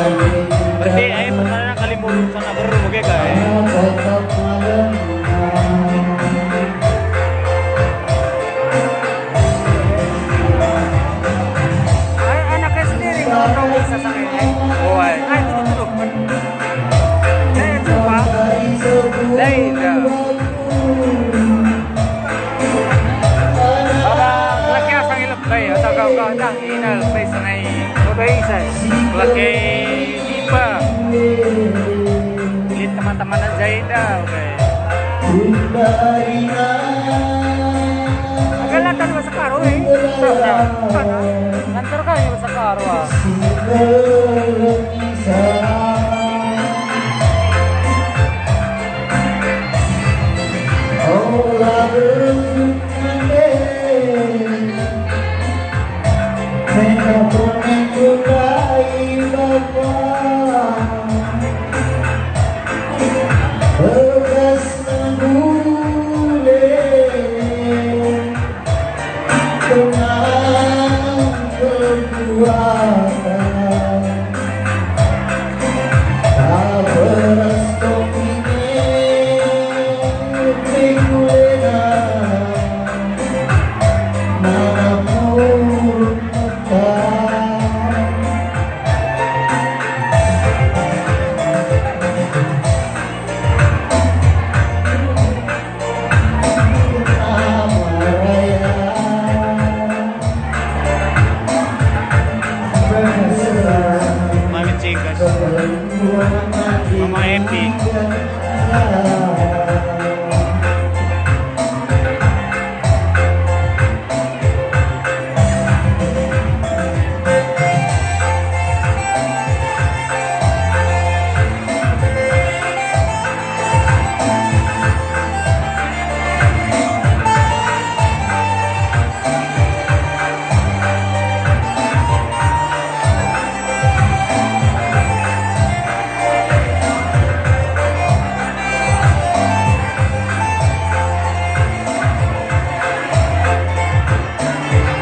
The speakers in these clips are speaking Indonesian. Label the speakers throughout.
Speaker 1: Berarti ay pernah nakalimutan sa nabaro mo kaya kaya.
Speaker 2: Ay, anak ka steering mo ito isa sa kanya.
Speaker 1: Buhay.
Speaker 2: Ay, tulog-tulog. Ay, ito pa.
Speaker 1: Dahil
Speaker 2: Lakyas ang ilap kayo. Tagaw ka ng inal. May sanay. Magaisay.
Speaker 1: laki iba. Lihat teman-teman Zaida. Okay.
Speaker 2: Magalatan mo sa karo eh. Sana. Lantar ka niyo sa karo ah.
Speaker 1: Mami chicas. Mama Epi.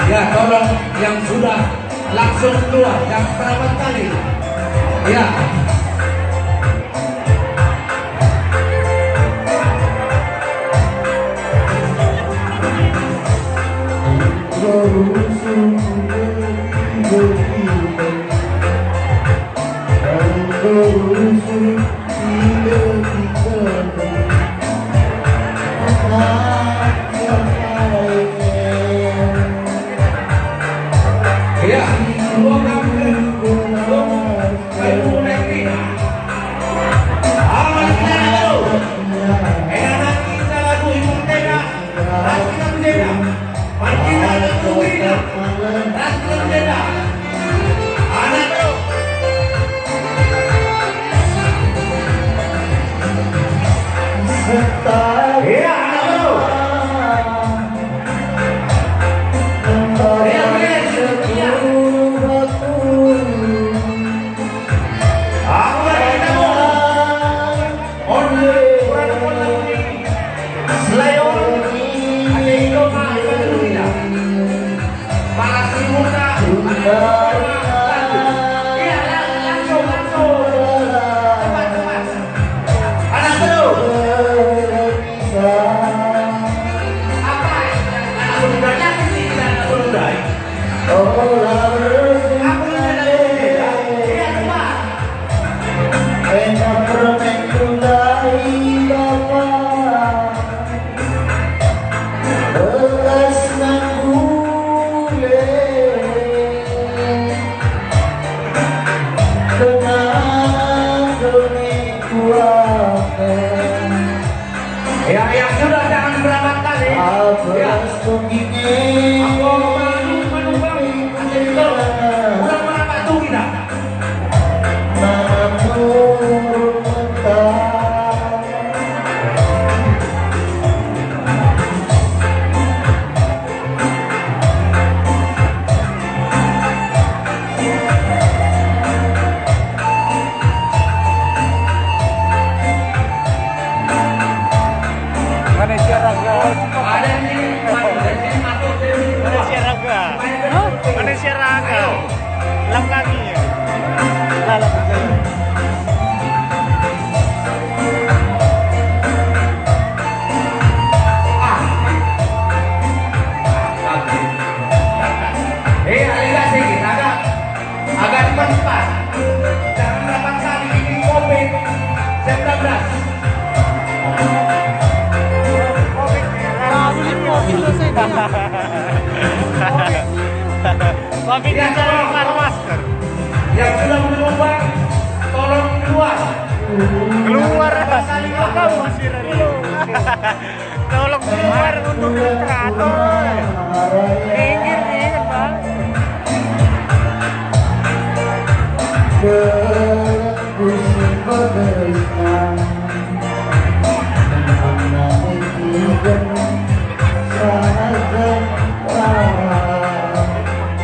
Speaker 3: Ya, tolong yang sudah langsung keluar, yang pertama kali. Ya. Ya, yang sudah jangan berapa kali. Ya. Aku manumpang ada di bawah. Udah berapa tuh kita?
Speaker 2: Malaysia raga.
Speaker 3: Ada nih, masuk
Speaker 1: Kami
Speaker 3: Ya,
Speaker 1: dito
Speaker 3: tolong.
Speaker 1: para masker.
Speaker 3: Yang sudah menumpang, tolong keluar.
Speaker 1: Keluar kali kamu masih dulu. Tolong keluar untuk operator. Minggir nih, Bang.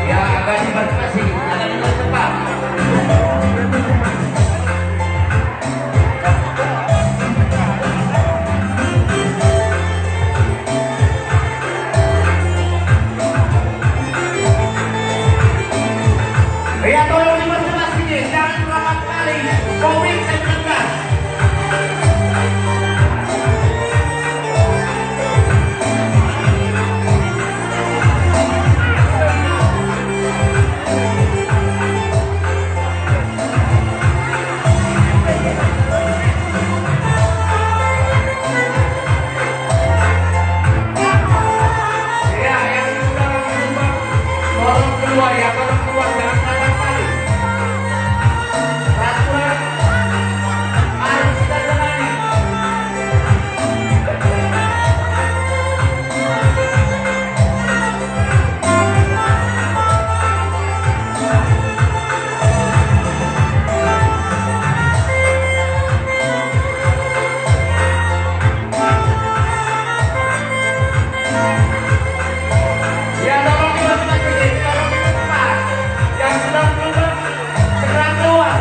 Speaker 3: Ya, agak dibatasi. Jangan dengar cepat. Ya, tolong dipercepat sedikit. Jangan berapa kali. Covid saya tegas. Ya, yang sudah menumpang, tolong keluar ya, tolong keluar, jangan berapa kali. Peraturan harus kita jalani. Ya, tolong dipercepat sedikit, tolong dipercepat. Yang sudah menumpang, segera keluar.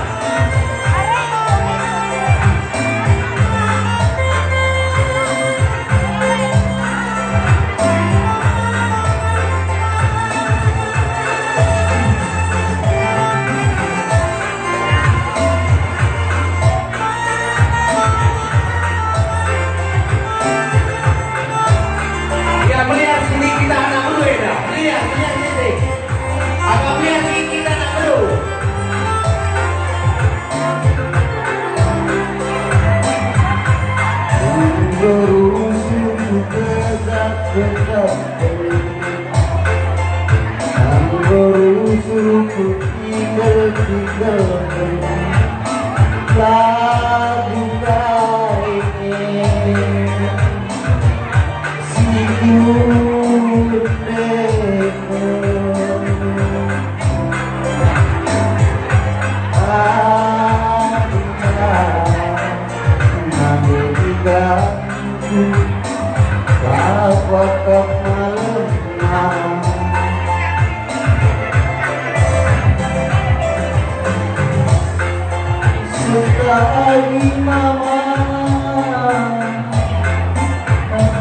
Speaker 3: Ya, melihat sini kita anak dulu ya, dah. Lihat sini. Apa melihat sini kita anak dulu?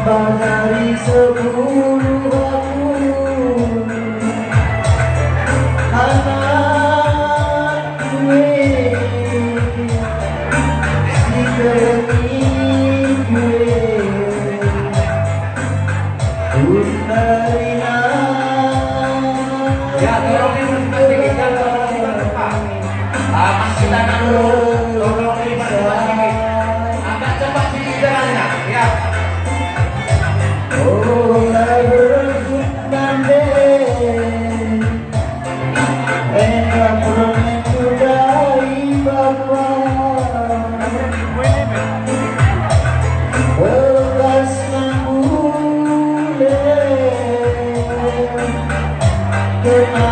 Speaker 4: Dari seluruh anak gue, si kering gue, Bundarina.
Speaker 3: Ya, tolong dipercepat sedikit, dan tolong dipercepat. Mas kita anak dulu, tolong dipercepat sedikit. Agak cepat sedikit jalannya, ya.
Speaker 4: Oh, I bersyukur mandek, enak menudai Bapa. Bekas mambule, kena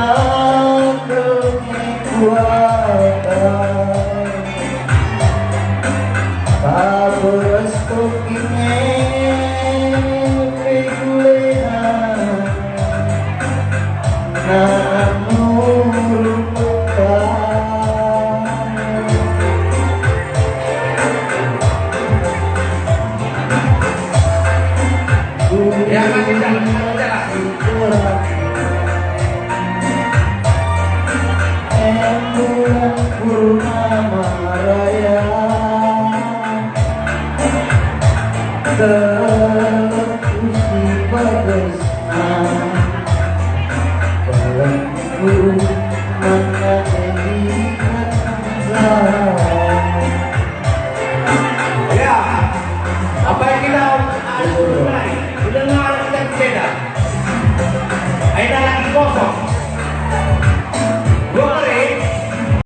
Speaker 4: kekuatan, tak berestokine regulena, nanur
Speaker 3: Ya, masih jalan, jalan.
Speaker 4: Bulan purnama raya terpusi bagesna balanku mana edikan
Speaker 3: Ya, apa yang kita harus mulai? Mendengar kita berbeda. Aina lagi kosong.